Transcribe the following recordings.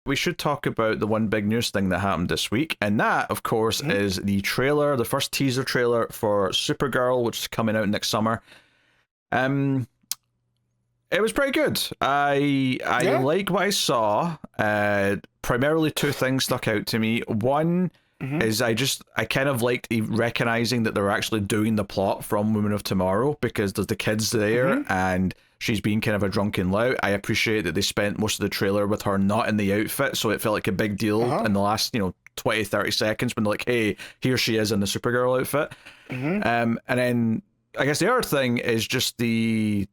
we should talk about the one big news thing that happened this week, and that, of course, is the trailer, the first teaser trailer for Supergirl, which is coming out next summer. It was pretty good. I like what I saw. Primarily two things stuck out to me. One is I kind of liked recognizing that they're actually doing the plot from Women of Tomorrow, because there's the kids there and she's being kind of a drunken lout. I appreciate that they spent most of the trailer with her not in the outfit, so it felt like a big deal in the last 20-30 seconds when they're like, hey, here she is in the Supergirl outfit. And then I guess the other thing is just the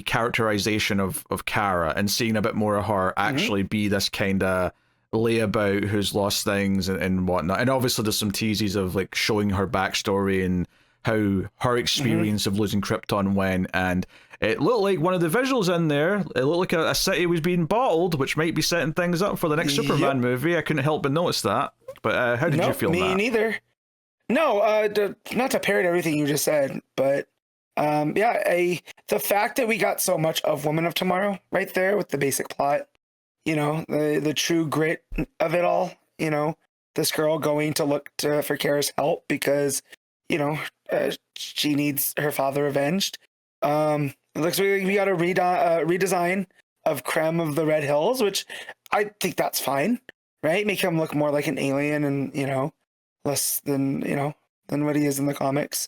characterization of Kara, and seeing a bit more of her actually be this kind of layabout who's lost things and whatnot. And obviously there's some teases of like showing her backstory and how her experience of losing Krypton went, and it looked like one of the visuals in there, it looked like a city was being bottled, which might be setting things up for the next Superman movie. I couldn't help but notice that. But how did you feel? Me neither. No, not to parrot everything you just said, but the fact that we got so much of Woman of Tomorrow right there with the basic plot, the true grit of it all, this girl going to look for Kara's help because, she needs her father avenged. It looks like we got a redesign of Krem of the Red Hills, which I think that's fine, right? Make him look more like an alien and, less than what he is in the comics.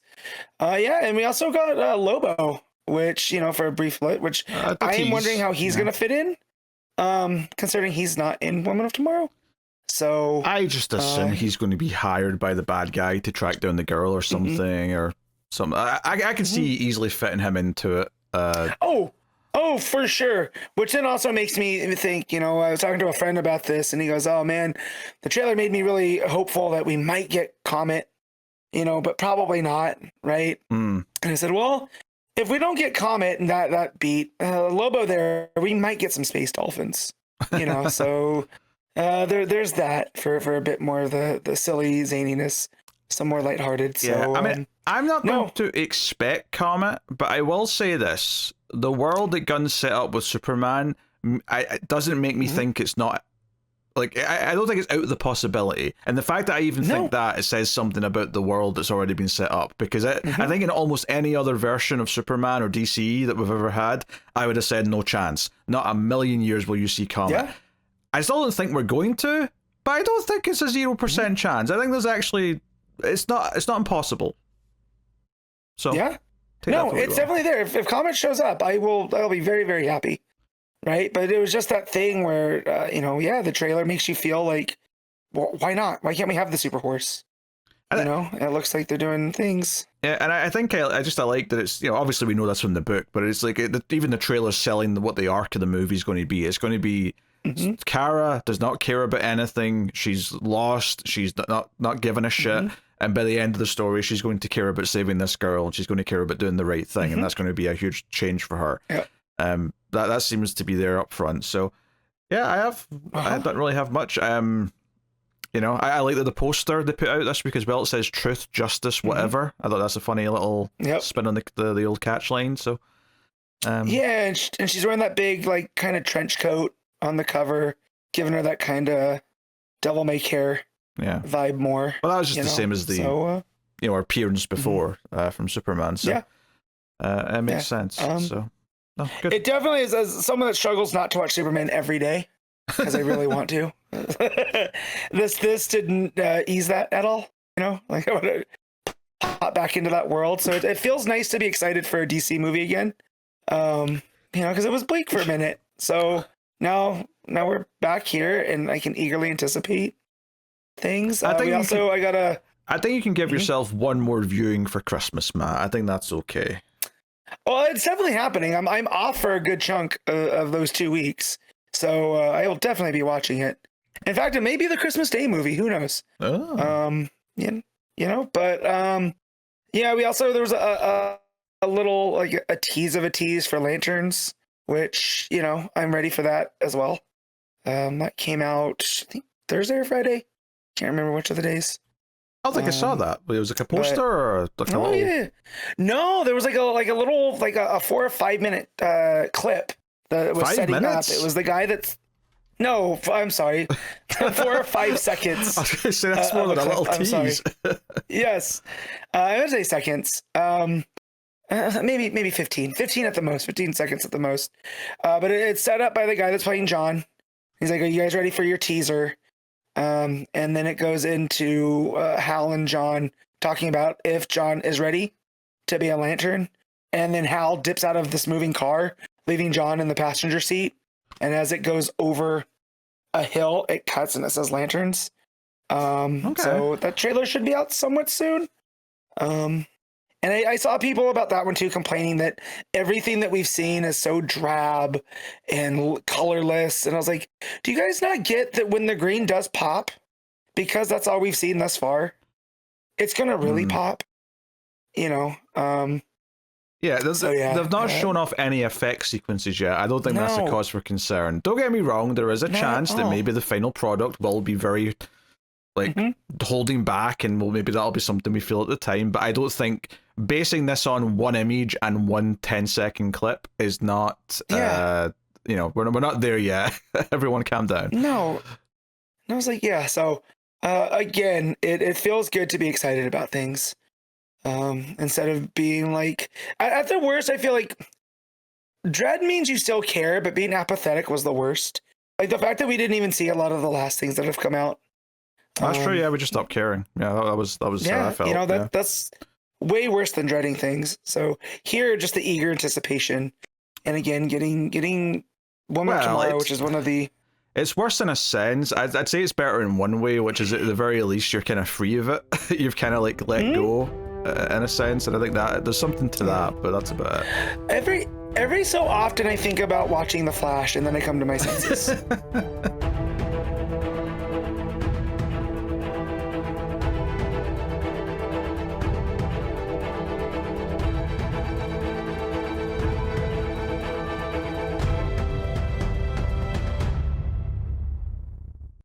And we also got Lobo, which, for a brief lit, which I am wondering how he's going to fit in, considering he's not in Woman of Tomorrow. So I just assume he's going to be hired by the bad guy to track down the girl or something, or something. I can see easily fitting him into it. Oh, for sure. Which then also makes me think, I was talking to a friend about this, and he goes, oh man, the trailer made me really hopeful that we might get Comet, but probably not, right? And I said, well, if we don't get Comet and that beat Lobo there, we might get some space dolphins, so there's that for a bit more of the silly zaniness, some more lighthearted. So yeah, I mean, I'm not going to expect Comet, but I will say this: the world that Gunn set up with Superman, it doesn't make me think it's not. Like, I don't think it's out of the possibility. And the fact that I even think that, it says something about the world that's already been set up. Because I think in almost any other version of Superman or DC that we've ever had, I would have said no chance. Not a million years will you see Comet. Yeah. I still don't think we're going to, but I don't think it's a 0% chance. I think there's actually, it's not impossible. So yeah. No, it's definitely there. If Comet shows up, I'll be very, very happy. Right, but it was just that thing where, the trailer makes you feel like, well, why not? Why can't we have the super horse? It looks like they're doing things. Yeah, and I think I like that it's, obviously we know that's from the book, but it's like even the trailer's selling what the arc of the movie is going to be. It's going to be Kara does not care about anything. She's lost. She's not giving a shit. And by the end of the story, she's going to care about saving this girl, and she's going to care about doing the right thing, and that's going to be a huge change for her. Yeah. That seems to be there up front. So yeah, I don't really have much. I like that the poster they put out this week as well, it says truth, justice, whatever. I thought that's a funny little spin on the old catch line. So and she's wearing that big like kind of trench coat on the cover, giving her that kind of devil may care vibe more. Well, that was just the same as the her appearance before from Superman. So it makes sense. So no, good. It definitely is, as someone that struggles not to watch Superman every day, because I really want to. This didn't ease that at all. Like I want to hop back into that world. So it feels nice to be excited for a DC movie again. Because it was bleak for a minute. So now we're back here, and I can eagerly anticipate things. I think you can give yourself one more viewing for Christmas, Matt. I think that's okay. Well, it's definitely happening. I'm off for a good chunk of those 2 weeks, so I will definitely be watching it. In fact, it may be the Christmas Day movie. Who knows? Oh. But we also, there was a little like a tease of a tease for Lanterns, which I'm ready for that as well. That came out, I think, Thursday or Friday. Can't remember which of the days. I don't think I saw that. It was like a poster or like a little... yeah. No, there was like a little a 4 or 5 minute clip that was setting up. It was the guy that's No, I'm sorry. 4 or 5 seconds. I was gonna say that's more than a little I'm sorry. tease. Yes. I would say seconds. Maybe 15 at the most, 15 seconds at the most. But it's set up by the guy that's playing John. He's like, "Are you guys ready for your teaser?" And then it goes into Hal and John talking about if John is ready to be a Lantern. And then Hal dips out of this moving car, leaving John in the passenger seat. And as it goes over a hill, it cuts and it says Lanterns. So that trailer should be out somewhat soon. And I saw people about that one too complaining that everything that we've seen is so drab and colorless. And I was like, do you guys not get that when the green does pop, because that's all we've seen thus far, it's going to really pop, you know? Yeah, they've not shown off any effect sequences yet. I don't think that's a cause for concern. Don't get me wrong, there is a chance that maybe the final product will be very, like, holding back, and maybe that'll be something we feel at the time. But I don't think basing this on one image and one 10-second clip is not, you know, we're not there yet. Everyone calm down. No. And I was like, yeah, so, again, it feels good to be excited about things. Instead of being like, at the worst, I feel like dread means you still care, but being apathetic was the worst. Like the fact that we didn't even see a lot of the last things that have come out. That's true. Yeah, we just stopped caring. Yeah, that was how I felt. You know, that's way worse than dreading things. So here, just the eager anticipation, and again, getting Woman of Tomorrow, which is one of the. It's worse in a sense. I'd say it's better in one way, which is at the very least you're kind of free of it. You've kind of like let go. In a sense, and I think that there's something to that, but that's about it. Every so often I think about watching The Flash, and then I come to my senses.